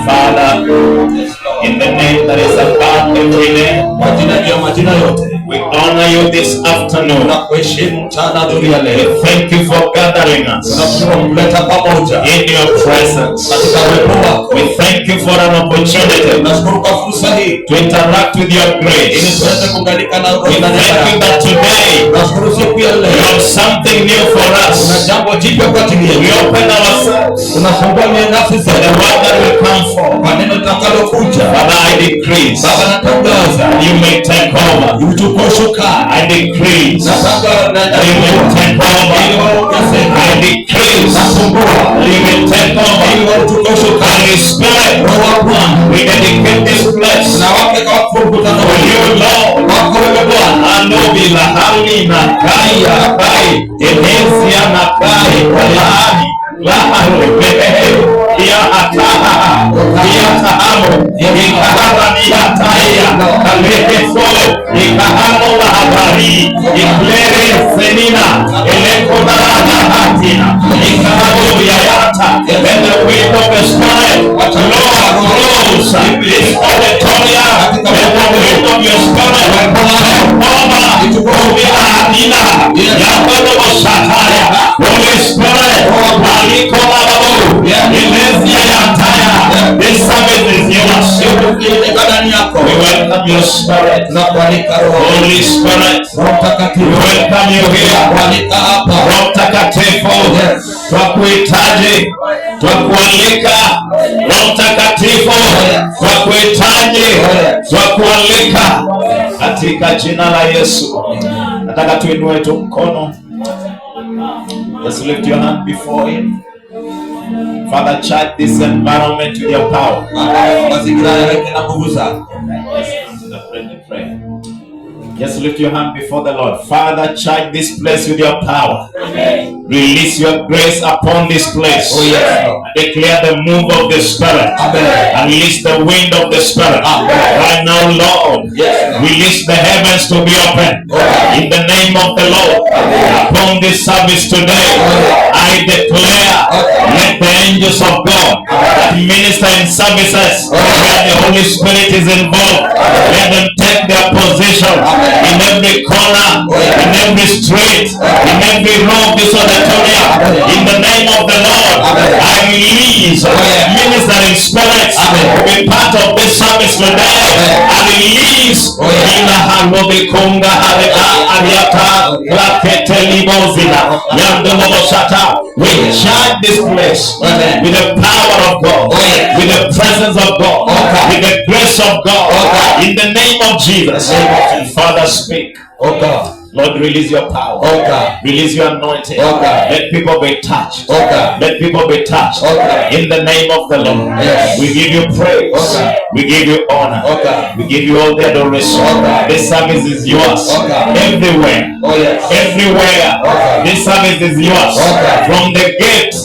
Father, in the name that is above every name, we honor you this afternoon. We thank you for gathering us in your presence. We thank you for an opportunity to interact with your grace. We thank you that today you have something new for us. We open ourselves to the word that will come forth. Father, I decrease that you may take over. I decrease that you may take over. I decrease that you may take over. Holy Spirit, we dedicate this place for you, Lord. Anobila halina kaya kai enesia na kai walani lahalo behe ya ataha ya tahamu ikahara ni ataya kalefo ikahamo la habari iklere senina elekona na hatina ikahamo ya yata and the wind of the Spirit Lord blows this auditorium and the wind of your Spirit Holy Spirit, this service is yours. We welcome your Spirit. Holy Spirit, we welcome you here. Roho Mtakatifu, twakuhitaji, twakualika. Roho Mtakatifu, twakuhitaji, twakualika. Katika jina la Yesu. Nataka tuinue tu mkono. Just lift your hand before him. Father, charge this environment with your power. Just lift your hand before the Lord. Father, charge this place with your power. Amen. Release your grace upon this place. Oh, yes. Declare the move of the Spirit. Amen. Release the wind of the Spirit. Amen. Right now, Lord, yes. Release the heavens to be open. Amen. In the name of the Lord. Amen. Upon this service today, amen. I declare, let the angels of God that minister in services where the Holy Spirit is involved, let them take their position. Amen. In every corner, in every street, in every room of this auditorium, in the name of the Lord, I release ministering spirits to be part of this service today. I release we charge this place with the power of God, with the presence of God, with the grace of God, in the name of Jesus. Father, speak. Oh God. Lord, release your power. Oh God. Release your anointing. Oh God. Let people be touched. Oh God. Let people be touched. Oh God. In the name of the Lord. Yes. We give you praise. Oh God. We give you honor. Oh God. We give you all the adoration. Oh God. This service is yours. Oh God. Everywhere. Oh yes. Everywhere. Oh God. This service is yours. Oh God. From the gate,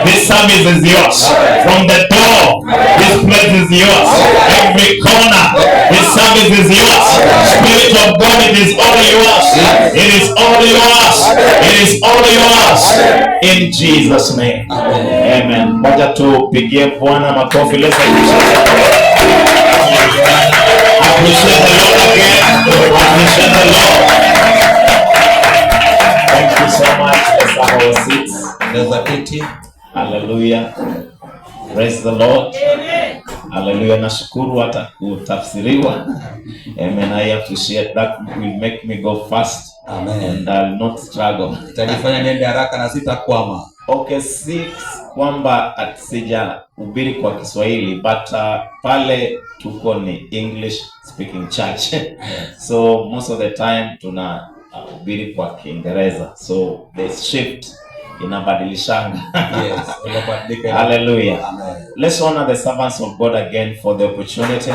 this service is yours. Oh God. From the door, this place is yours. Oh God. Every corner, this service is yours. Spirit of God, it is all yours. It is all yours. It is all yours. In Jesus' name. Amen. Wacha tupigie Bwana makofi. Let's appreciate the Lord again. Appreciate the Lord. Thank you so much. Let's have our seats. There's a pity. Hallelujah. Praise the Lord. Amen. Hallelujah. Nashukuru hata kutafsiriwa. Amen. I appreciate that. It will make me go fast. Amen. And I'll not struggle. Itanifanya niende haraka na sitakwama. Okay, kwamba sija hubiri kwa Kiswahili but pale tuko ni English speaking church. So most of the time tuna hubiri kwa Kiingereza. So the shift inabadilishanga. Yes. Hallelujah. Amen. Let's honor the servants of God again for the opportunity.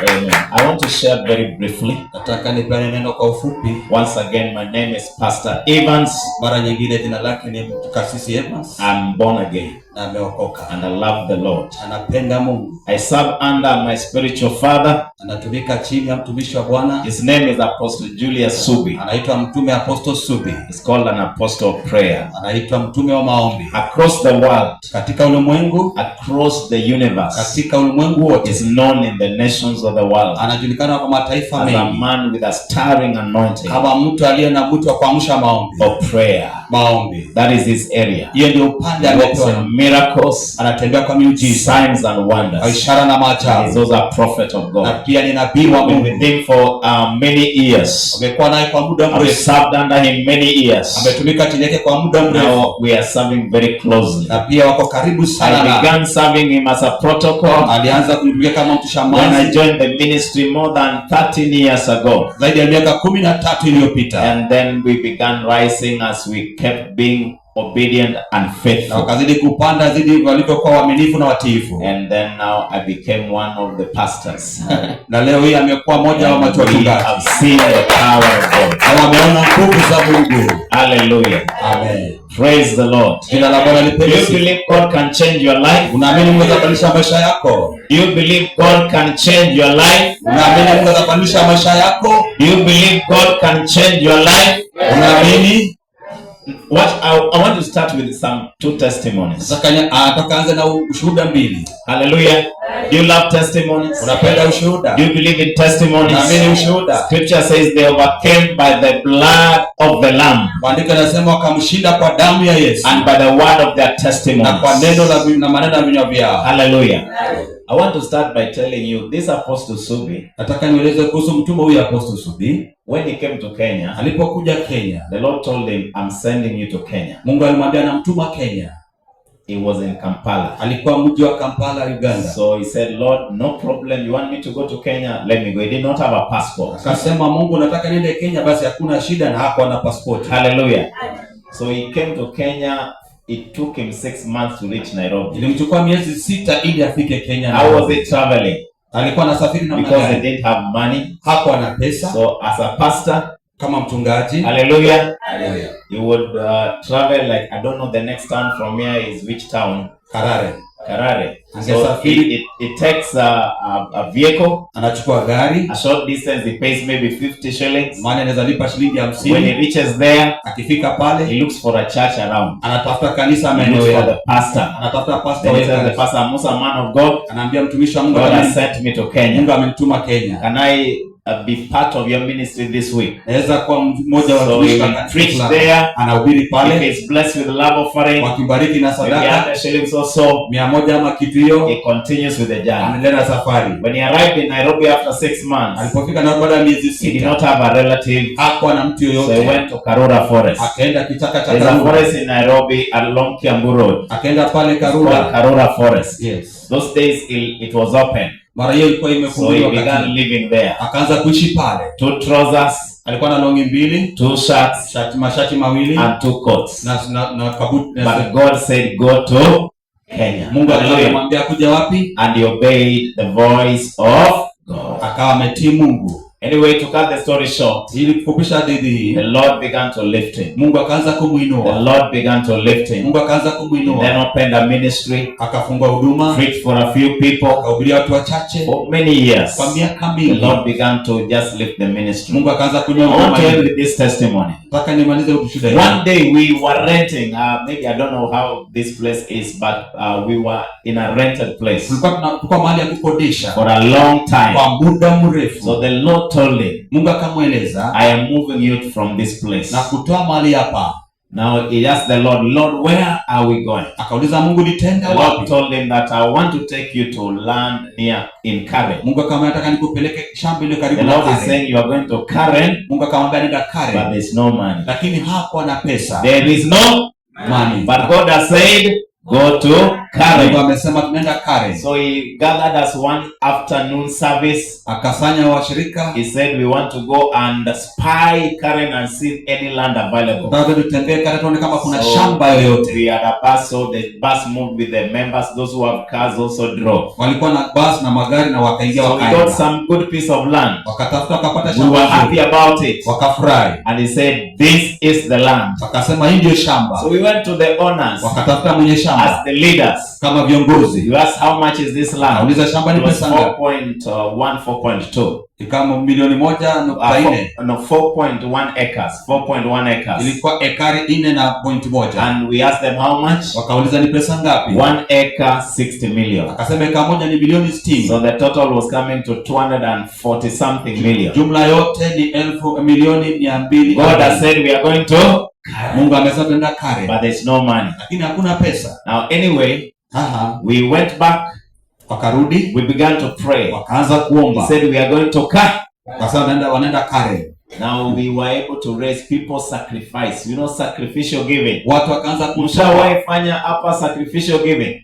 Amen. I want to to share very briefly. Nataka nipeane neno kwa ufupi. Once again, my name is Pastor Evans. Mara nyingine jina lake ni Kasisi Evans. I'm born again. Na ameokoka. And I love the Lord. Anapenda Mungu. I serve under my spiritual father. Anatumika chini ya mtumishi wa Bwana. His name is Apostle Julius Subi. Anaitwa mtume Apostle Subi. He's called an apostle of prayer. Anaitwa mtume wa maombi. Across the world, katika ulimwengu, across the universe, katika ulimwengu wote, is known in the nations of the world. Anajulikana kwa mataifa mengi. As a man with a stirring anointing. Kama mtu aliye na mtu wa kuamsha maombi. Of prayer. Maombi. That is his area. Hiyo ndio upande aliyopewa. Miracles. Anatembea kwa miujiza, signs and wonders. Ishara na maajabu. He's also a prophet of God. Na pia ni nabii wa Mungu. With him for many years. Amekuwa naye kwa muda mrefu. I've served under him many years. Ametumika chini yake kwa muda mrefu. Now we are serving very closely. Na pia wako karibu sana. I began serving him as a protocol. Alianza kumtumikia kama mtushamazi. When I joined the ministry more than 13 years ago. Zaidi ya miaka 13 iliyopita. And then we began rising as we kept being obedient and faithful. Na wakazidi kupanda zidi walivyokuwa waaminifu na watiifu. And then now I became one of the pastors. Na leo hii amekuwa mmoja wa wachungaji. I've seen the power of God. Na wameona nguvu za Mungu. Hallelujah. Amen. Praise the Lord. Jina la Bwana lipewe. Do you believe God can change your life? Unaamini Mungu atabadilisha maisha yako? Do you believe God can change your life? Unaamini Mungu atabadilisha maisha yako? Do you believe God can change your life? Unaamini? I want to start with some two testimonies. Atakaanza na ushuhuda mbili. Hallelujah. Do you love testimonies? Unapenda ushuhuda? Do you believe in testimonies? Unaamini ushuhuda? Scripture says they overcame by the blood of the Lamb. Maandiko yanasema wakamshinda kwa damu ya Yesu. And by the word of their testimonies. Na kwa neno na maneno ya vinywa vyao. Hallelujah. I want to start by telling you this Apostle Subi. Nataka nieleze kuhusu mtume huyu Apostle Subi. When he came to Kenya, alipokuja Kenya, the Lord told him, I'm sending you to Kenya. Mungu alimwambia namtuma Kenya. He was in Kampala. Alikuwa mji wa Kampala, Uganda. So he said, Lord, no problem. You want me to go to Kenya? Let me go. He did not have a passport. Akasema, Mungu nataka niende Kenya, basi hakuna shida, na hakuwa na passport. Hallelujah. So he came to Kenya. It took him 6 months to reach Nairobi. Ilimchukua miezi 6 ili afike Kenya. How was he traveling? Alikuwa anasafiri na because he didn't have money. Hakuwa na pesa. So as a pastor, kama mchungaji, hallelujah, hallelujah, he would travel like, I don't know, the next town from here is which town? Karare. So it takes a vehicle. Anachukua gari. A short distance, he pays maybe 50 shillings. Maana anaweza lipa shilingi 50. When he reaches there, akifika pale, he looks for a church around. Anatafuta kanisa maeneo ya the pastor. Anatafuta pastor. Then he tells the pastor, I'm also a man of God. Anaambia mtumishi wa Mungu, God has sent me to Kenya. Mungu amenituma Kenya. Can I be part of your ministry this week? Naweza kuwa mmoja wa watumishi wa kanisa. Preach there. Anahubiri pale. If he's blessed with love offering, wakibariki na sadaka, 100 shillings or so, 100 ama kitu hiyo, he continues with the journey. Anaendelea safari. When he arrived in Nairobi after 6 months, alipofika na baada ya miezi 6, he did not have a relative. Hakuwa na mtu yoyote. So he went to Karura Forest. Akaenda kichaka cha Karura. There's a forest in Nairobi along Kiambu Road. Akaenda pale Karura. Karura Forest. Yes. Those days it was open. Mara hiyo ilikuwa imefunguliwa. So he began living there. Akaanza kuishi pale. 2 trousers. Alikuwa na longi mbili, 2 shirts, mashati mawili, and 2 coats. Na kabuti. But God said, go to Kenya. Mungu alimwambia kuja wapi? And he obeyed the voice of God. Akawa ametii Mungu. Anyway, to cut the story short, ili kufupisha hadithi hii, the Lord began to lift him. Mungu akaanza kumuinua. The Lord began to lift him. Mungu akaanza kumuinua. Then opened a ministry. Akafungua huduma. Preached for a few people. Akahubiria watu wachache. For many years. Kwa miaka mingi. The Lord began to just lift the ministry. Mungu akaanza kuinua huduma. I want to end with this testimony. Nataka nimalize ushuhuda huu. One day we were renting, maybe I don't know how this place is, but we were in a rented place. Tulikuwa mahali ya kukodisha. For a long time. Kwa muda mrefu. So the Lord told him, Mungu akamweleza, I am moving you from this place. Na kutoa mahali hapa. Now he asked the Lord, Lord, where are we going? Akauliza Mungu, nitenda wapi? The Lord told him that I want to take you to land near in Karen. Mungu akamwambia nataka nikupeleke shamba ile karibu na Karen. Karen. The Lord is saying you are going to Karen. Mungu akamwambia nenda Karen. But there is no money. Lakini hakuwa na pesa. There is no money. But God has said, go to Karen. Amesema tunaenda Karen. So he gathered us one afternoon service. Akasanya washirika. He said we want to go and spy Karen and see any land available. Tunataka tutembee Karen tuone kama kuna shamba yoyote. We had a bus, so the bus moved with the members. Those who have cars also drove. Walikuwa na bus na magari na wakaingia wakaenda. So we got some good piece of land. Wakatafuta wakapata shamba. We were happy about it. Wakafurahi. And he said this is the land. Akasema hii ndio shamba. So we went to the owners. Wakatafuta mwenye shamba. As the leaders. Kama viongozi. You asked how much is this land? Uliza shamba ni pesa ngapi? 4.2. Kama milioni 1.4. No, 4.1 acres. 4.1 acres. Ilikuwa ekari 4.1. And we asked them how much? Wakauliza ni pesa ngapi? 1 acre 60 million. Akasema ekari moja ni milioni 60. So the total was coming to 240 something million. Jumla yote ni milioni 200. God has said we are going to Mungu amesema tunaenda Karen. But there's no money. Lakini hakuna pesa. Now anyway, we went back. Wakarudi. We began to pray. Wakaanza kuomba. He said we are going to Karen. Wakasema wanaenda Karen. Now we were able to raise people's sacrifice. You know, sacrificial giving. Watu wakaanza kumshawahi fanya hapa sacrificial giving.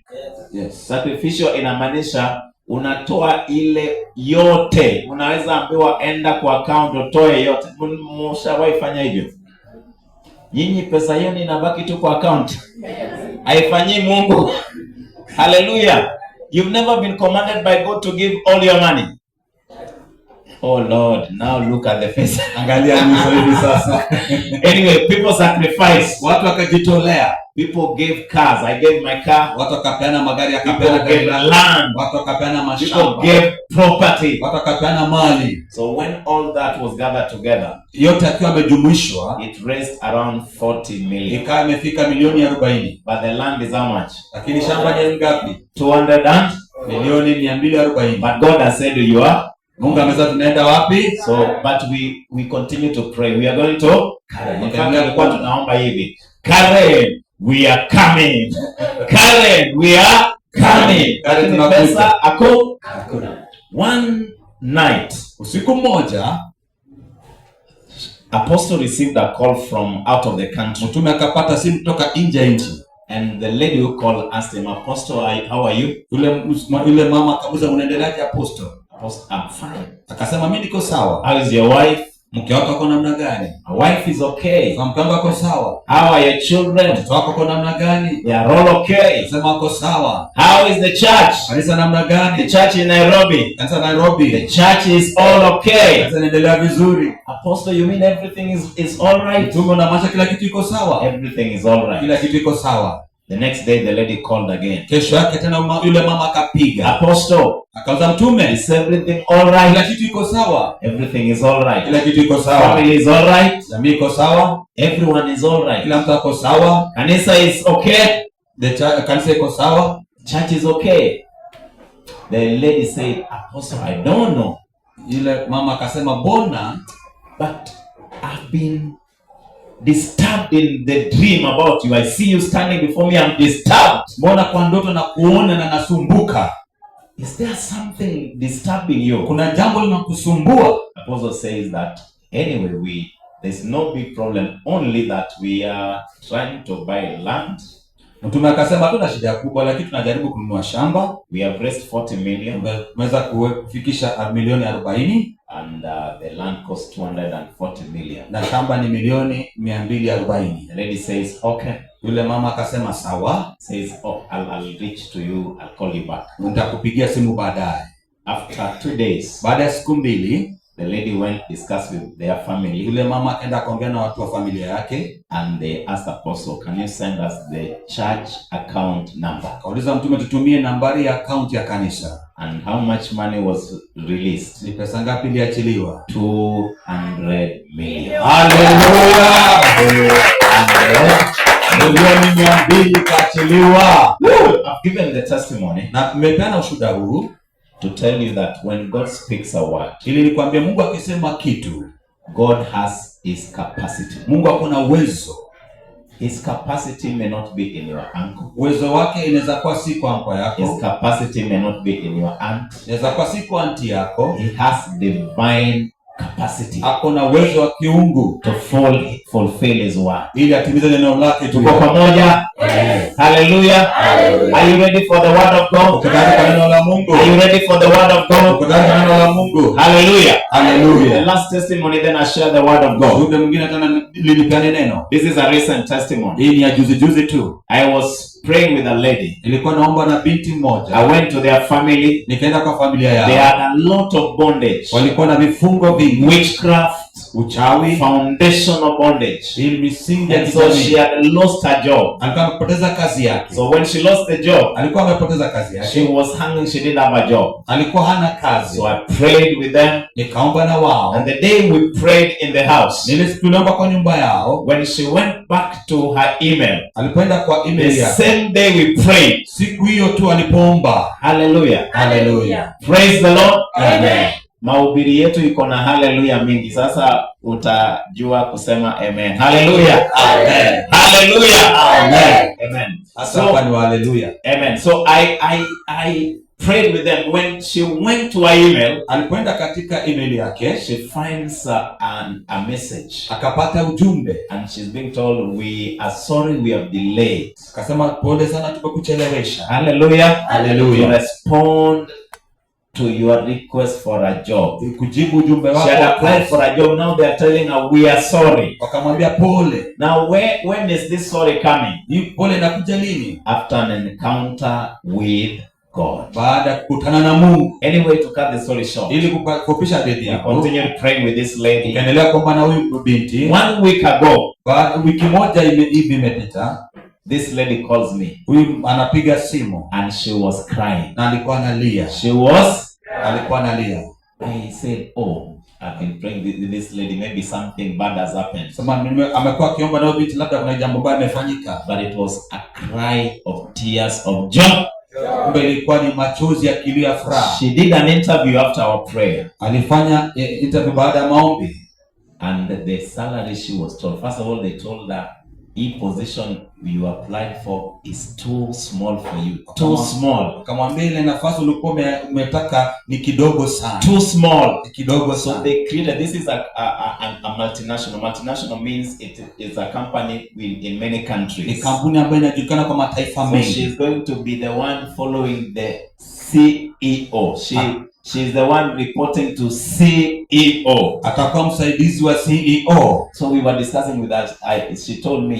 Yes. Sacrificial inamaanisha unatoa ile yote. Unaweza ambiwa enda kwa account utoe yote. Mshawahi fanya hivyo? Nyinyi pesa yenu inabaki tu kwa account. Haifanyi Mungu. Hallelujah. You've never been commanded by God to give all your money. Oh Lord, now look at the face. Angalia nyuso hivi sasa. Anyway, people sacrifice. Watu wakajitolea. People gave cars. I gave my car. Watu wakapeana magari, akapeana gari la land. Watu wakapeana mashamba. People gave property. Watu wakapeana mali. So when all that was gathered together, yote akiwa amejumuishwa, it raised around 40 million. Ikawa imefika milioni 40. But the land is how much? Lakini shamba ni ngapi? 200 and milioni 240. But God has said you are. Mungu amesema tunaenda wapi? So but we continue to pray. We are going to Karen. In fact, tulikuwa tunaomba hivi. Karen, we are coming. Karen, we are coming. Karen, pesa hakuna. One night, usiku mmoja, Apostle received a call from out of the country. Mtume akapata simu kutoka nje ya nchi. And the lady who called asked him, Apostle, how are you? Yule mama akamuuliza unaendeleaje Apostle? Apostle, I'm fine. Akasema mimi niko sawa. How is your wife? Mke wako ako namna gani? My wife is okay. Mke wako ako sawa. How are your children? Watoto wako ako namna gani? They are all okay. Akasema wako sawa. How is the church? Kanisa namna gani? The church in Nairobi. Kanisa Nairobi. The church is all okay. Kanisa inaendelea vizuri. Apostle, you mean everything is all right? Mtume unamaanisha kila kitu iko sawa? Everything is all right. Kila kitu iko sawa. The next day the lady called again. Kesho yake tena yule mama akapiga. Apostle, akauza Mtume, is everything all right? Kila kitu iko sawa. Everything is all right. Kila kitu iko sawa. Family is all right. Jamii iko sawa. Everyone is all right. Kila mtu ako sawa. Kanisa is okay. Kanisa iko sawa. Church is okay. The lady said, Apostle, I don't know. Yule mama akasema bona, but I've been disturbed in the dream about you. I see you standing before me. I'm disturbed. Mbona kwa ndoto na kuona na nasumbuka? Is there something disturbing you? Kuna jambo linakusumbua? Apostle says that anyway, there's no big problem, only that we are trying to buy land. Mtume akasema tuna shida kubwa, lakini tunajaribu kununua shamba. We have raised 40 million. Tumeweza kufikisha milioni 40. And the land costs 240 million. Na shamba ni milioni 240. The lady says, okay. Yule mama akasema sawa. Says, oh, I'll reach to you. I'll call you back. Nitakupigia simu baadaye. After 2 days. Baada ya siku 2, the lady went discuss with their family. Yule mama akaenda kuongea na watu wa familia yake. And they asked Apostle, can you send us the church account number? Kauliza Mtume tutumie nambari ya account ya kanisa. And how much money was released? Ni pesa ngapi iliachiliwa? 200 million. Hallelujah! Milioni 200 kaachiliwa. I've given the testimony. Na nimepeana ushuhuda huu to tell you that when God speaks a word, ili nikwambie Mungu akisema kitu, God has his capacity. Mungu ako na uwezo. His capacity may not be in your uncle. Uwezo wake inaweza kuwa si kwa uncle yako. His capacity may not be in your aunt. Inaweza kuwa si kwa auntie yako. He has divine capacity Ako na uwezo wa kiungu to fulfill his word. ili atimize neno lake tu. Tuko pamoja? Hallelujah. Are you ready for the word of God? Uko tayari kwa neno la Mungu? Are you ready for the word of God? Uko tayari kwa neno la Mungu? Hallelujah. The Hallelujah. last testimony, then I share the word of God. Shuhuda mwingine tena nilipeane neno. This is a recent testimony. Hii ni ya juzi tu. I was praying with a lady. Nilikuwa naomba na binti mmoja. I went to their family. Nikaenda kwa familia yao. They had a lot of bondage. Walikuwa na vifungo vingi. Witchcraft, uchawi, foundational bondage. Hii misingi And so she had lost her job. Alikuwa amepoteza kazi yake. So when she lost the job, alikuwa amepoteza kazi yake. She was hanging, she didn't have a job. Alikuwa hana kazi. So I prayed with them. Nikaomba na wao. And the day we prayed in the house, tuliomba kwa nyumba yao. When she went back to her email, alipoenda kwa email yake, the same day we prayed, siku hiyo tu alipoomba. Hallelujah. Hallelujah. Praise the Lord. Amen. Mahubiri yetu iko na hallelujah mingi. Sasa utajua kusema amen. Hallelujah. Amen. Hallelujah. Amen. Amen. So hallelujah. Amen. So I prayed with them. When she went to her email, alipoenda katika email yake, she finds a message. Akapata ujumbe. And she's being told, we are sorry we have delayed. Akasema pole sana tumekuchelewesha. Hallelujah. Hallelujah. To respond to your request for a job. Kujibu ujumbe wako. She had applied for a job. Now they are telling her, we are sorry. Wakamwambia pole. Now when is this sorry coming? Hii pole inakuja lini? After an encounter with God. Baada ya kukutana na Mungu. Anyway, to cut the story short, ili kufupisha hadithi yako, continued praying with this lady. Endelea kuomba na huyu binti. 1 week ago, wiki moja hivi imepita, this lady calls me. Huyu anapiga simu and she was crying. Na alikuwa analia. Alikuwa analia. I said, oh, I've been praying with this lady, maybe something bad has happened. Sema amekuwa akiomba na binti, labda kuna jambo baya limefanyika. But it was a cry of tears of joy. Kumbe ilikuwa ni machozi ya kilio ya furaha. She did an interview after our prayer. Alifanya interview baada ya maombi. And the salary she was told, first of all they told her, e position you applied for is too small for you. Too small. Kamwambia ile nafasi ulikuwa umetaka ni kidogo sana. Too small. Kidogo sana. So they created, this is a multinational. Multinational means it is a company in many countries. Ni kampuni ambayo inajulikana kwa mataifa mengi. So she is going to be the one following the CEO. She is the one reporting to CEO. Atakuwa msaidizi wa CEO. So we were discussing with her. She told me,